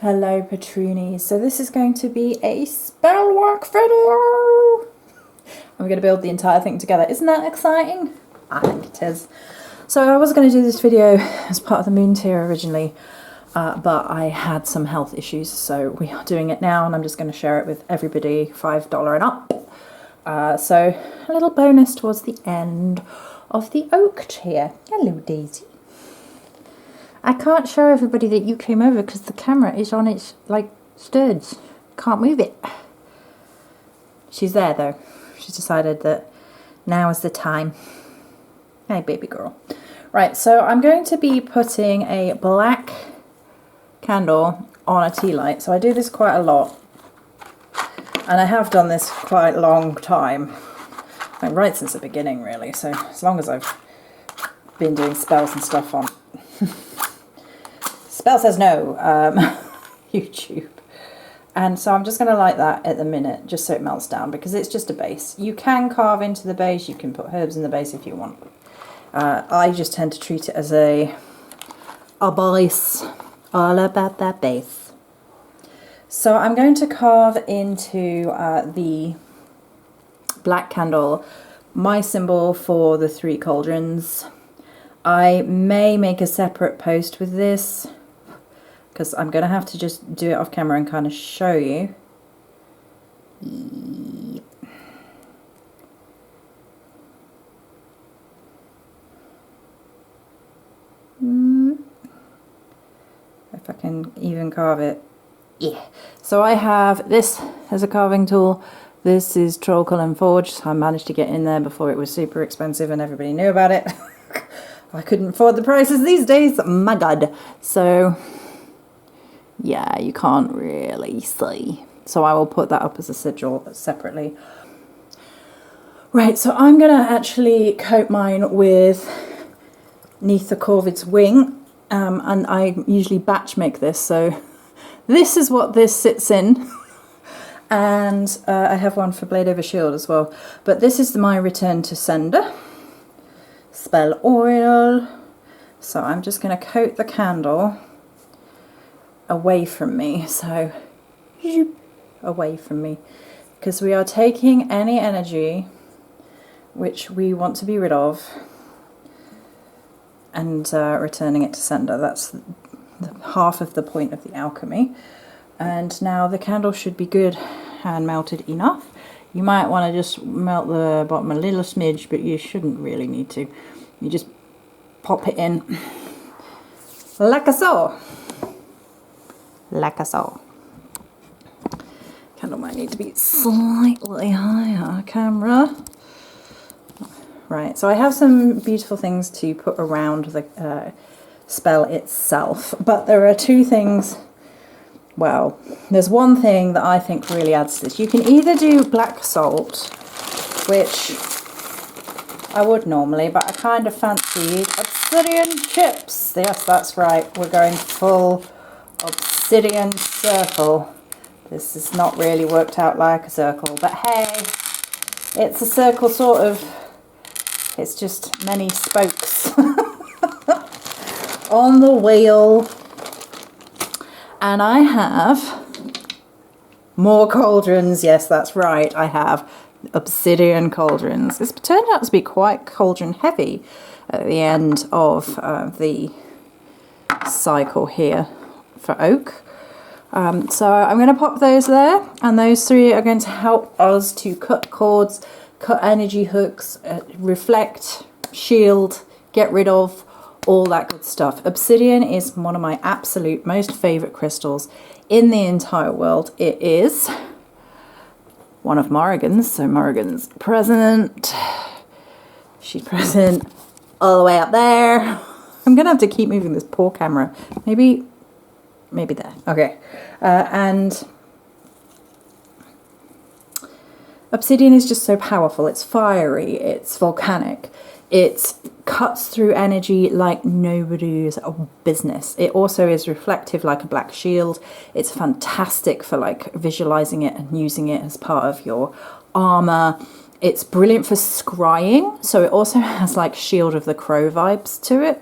Hello, Patroonies. So this is going to be a spell work video. I'm going to build the entire thing together. Isn't that exciting? I think it is. So I was going to do this video as part of the moon tier originally, but I had some health issues, so we are doing it now, and I'm just going to share it with everybody, $5 and up. So a little bonus towards the end of the oak tier. Hello, Daisy. I can't show everybody that you came over because the camera is on its, like, studs. Can't move it. She's there, though. She's decided that now is the time. Hey, baby girl. Right, so I'm going to be putting a black candle on a tea light. So I do this quite a lot. And I have done this quite a long time. Like, right since the beginning, really. So as long as I've been doing spells and stuff on... Spell says no, YouTube. And so I'm just going to light that at the minute, just so it melts down, because it's just a base. You can carve into the base, you can put herbs in the base if you want. I just tend to treat it as a base, all about that base. So I'm going to carve into the black candle my symbol for the 3 cauldrons. I may make a separate post with this, because I'm going to have to just do it off camera and kind of show you. If I can even carve it. Yeah. So I have this as a carving tool. This is Trollkull and Forge. I managed to get in there before it was super expensive and everybody knew about it. I couldn't afford the prices these days. My God. So... yeah, you can't really see. So I will put that up as a sigil separately. Right, so I'm going to actually coat mine with Neath the Corvid's Wing. And I usually batch make this. So this is what this sits in. And I have one for Blade Over Shield as well. But this is my Return to Sender. Spell oil. So I'm just going to coat the candle away from me, so away from me, because we are taking any energy which we want to be rid of and returning it to sender. That's half of the point of the alchemy. And now the candle should be good and melted enough. You might want to just melt the bottom a little smidge, but you shouldn't really need to. You just pop it in like so. Like so. Candle might need to be slightly higher, camera. Right, so I have some beautiful things to put around the spell itself, but there are 2 things. Well, there's one thing that I think really adds to this. You can either do black salt, which I would normally, but I kind of fancied obsidian chips. Yes, that's right, we're going full obsidian circle. This is not really worked out like a circle, but hey, it's a circle sort of. It's just many spokes on the wheel. And I have more cauldrons. Yes, that's right, I have obsidian cauldrons. This turned out to be quite cauldron heavy at the end of the cycle here for oak. So I'm going to pop those there, and those 3 are going to help us to cut cords, cut energy hooks, reflect, shield, get rid of, all that good stuff. Obsidian is one of my absolute most favourite crystals in the entire world. It is one of Morrigan's, so Morrigan's present. She's present all the way up there. I'm going to have to keep moving this poor camera. Maybe there. Okay. And obsidian is just so powerful. It's fiery. It's volcanic. It cuts through energy like nobody's business. It also is reflective like a black shield. It's fantastic for like visualizing it and using it as part of your armor. It's brilliant for scrying. So it also has like Shield of the Crow vibes to it.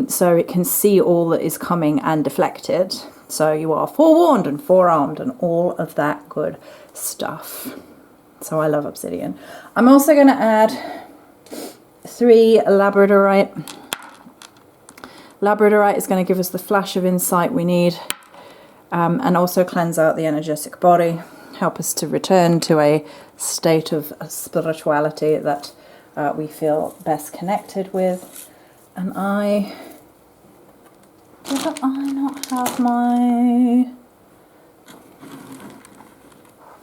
So it can see all that is coming and deflect it. So you are forewarned and forearmed and all of that good stuff. So I love obsidian. I'm also going to add 3 labradorite. Labradorite is going to give us the flash of insight we need, and also cleanse out the energetic body, help us to return to a state of spirituality that we feel best connected with. And did I not have my...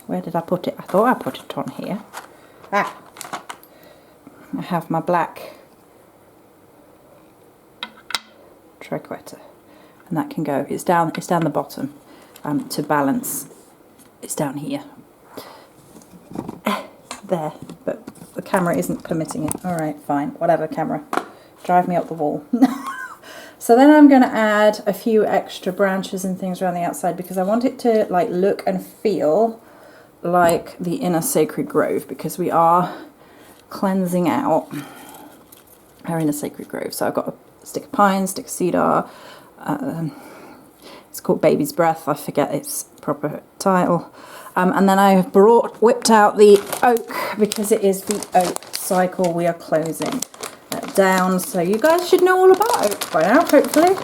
Where did I put it? I thought I put it on here. Ah! I have my black triquetra, and that can go. It's down the bottom to balance. It's down here. There, but the camera isn't permitting it. All right, fine, whatever. Camera, drive me up the wall. So then I'm going to add a few extra branches and things around the outside because I want it to like look and feel like the inner sacred grove, because we are cleansing out our inner sacred grove. So I've got a stick of pine, stick of cedar. It's called Baby's Breath. I forget its proper title. And then I have whipped out the oak, because it is the oak cycle we are closing down. So you guys should know all about oak by now, hopefully.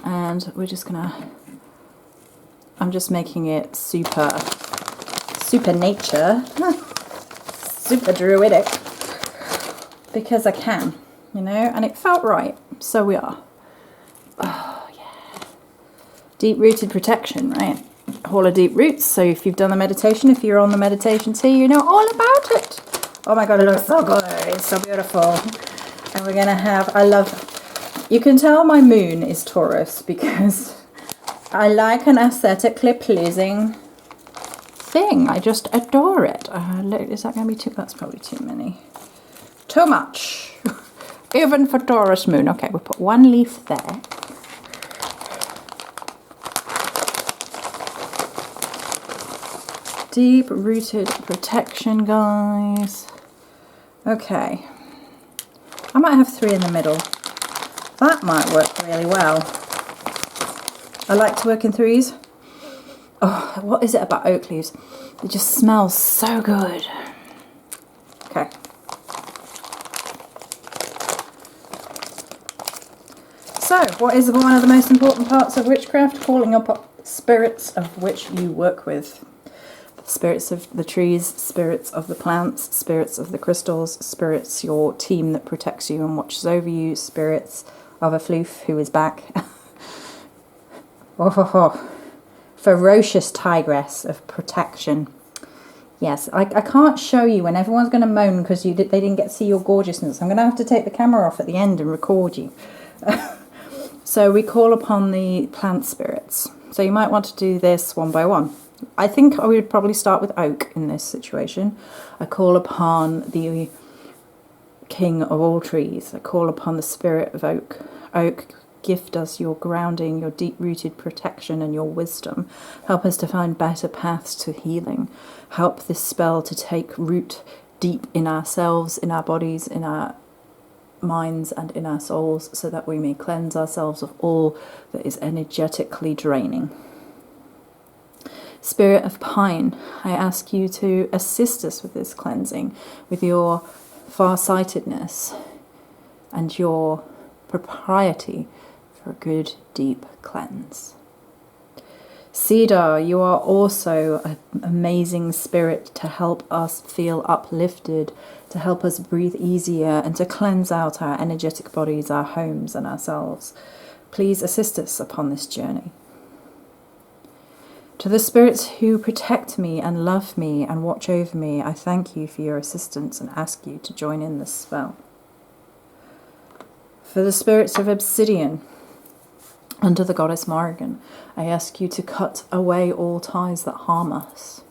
And we're just gonna, I'm just making it super nature, super druidic, because I can, you know, and it felt right. So we are. Oh yeah. Deep-rooted protection, right? Hall of deep roots. So if you've done the meditation, if you're on the meditation tea, you know all about it. Oh my god, it looks so good. It's so beautiful. And we're gonna have, I love, you can tell my moon is Taurus because I like an aesthetically pleasing thing. I just adore it. Look, is that gonna be too, that's probably too many. Too much. Even for Taurus moon. Okay, we'll put 1 leaf there. Deep-rooted protection, guys. Okay. I might have 3 in the middle. That might work really well. I like to work in 3s. Oh, what is it about oak leaves? It just smells so good. Okay. So, what is one of the most important parts of witchcraft? Calling up spirits of which you work with. Spirits of the trees, spirits of the plants, spirits of the crystals, spirits your team that protects you and watches over you, spirits of a floof who is back. Oh, ho, ho. Ferocious tigress of protection. Yes, I can't show you when everyone's going to moan because they didn't get to see your gorgeousness. I'm going to have to take the camera off at the end and record you. So we call upon the plant spirits. So you might want to do this one by one. I think I would probably start with oak in this situation. I call upon the king of all trees. I call upon the spirit of oak. Oak, gift us your grounding, your deep-rooted protection and your wisdom. Help us to find better paths to healing. Help this spell to take root deep in ourselves, in our bodies, in our minds and in our souls, so that we may cleanse ourselves of all that is energetically draining. Spirit of Pine, I ask you to assist us with this cleansing, with your far-sightedness and your propriety for a good, deep cleanse. Cedar, you are also an amazing spirit to help us feel uplifted, to help us breathe easier, and to cleanse out our energetic bodies, our homes, and ourselves. Please assist us upon this journey. To the spirits who protect me and love me and watch over me, I thank you for your assistance and ask you to join in this spell. For the spirits of obsidian, under the goddess Morrigan, I ask you to cut away all ties that harm us.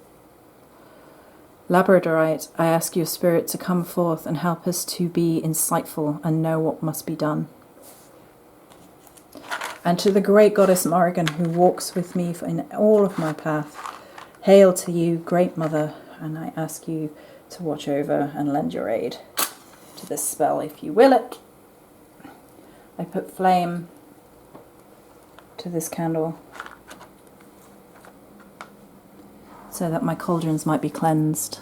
Labradorite, I ask your spirit to come forth and help us to be insightful and know what must be done. And to the great goddess Morrigan, who walks with me in all of my path, hail to you, great mother, and I ask you to watch over and lend your aid to this spell if you will it. I put flame to this candle so that my cauldrons might be cleansed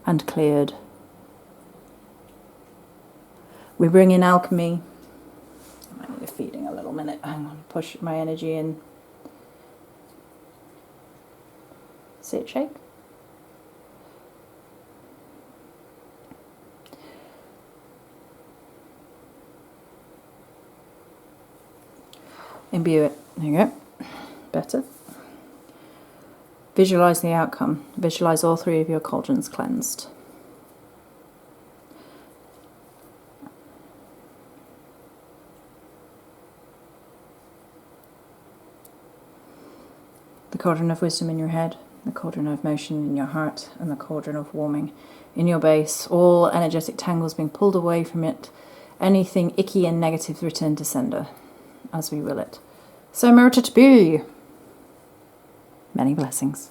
and cleared. We bring in alchemy. I might need a feeding a little minute. Hang on, push my energy in. See it shake? Imbue it. There you go. Better. Visualize the outcome. Visualize all three of your cauldrons cleansed. The cauldron of wisdom in your head, the cauldron of motion in your heart, and the cauldron of warming in your base. All energetic tangles being pulled away from it. Anything icky and negative return to sender, as we will it. So may it be. Many blessings.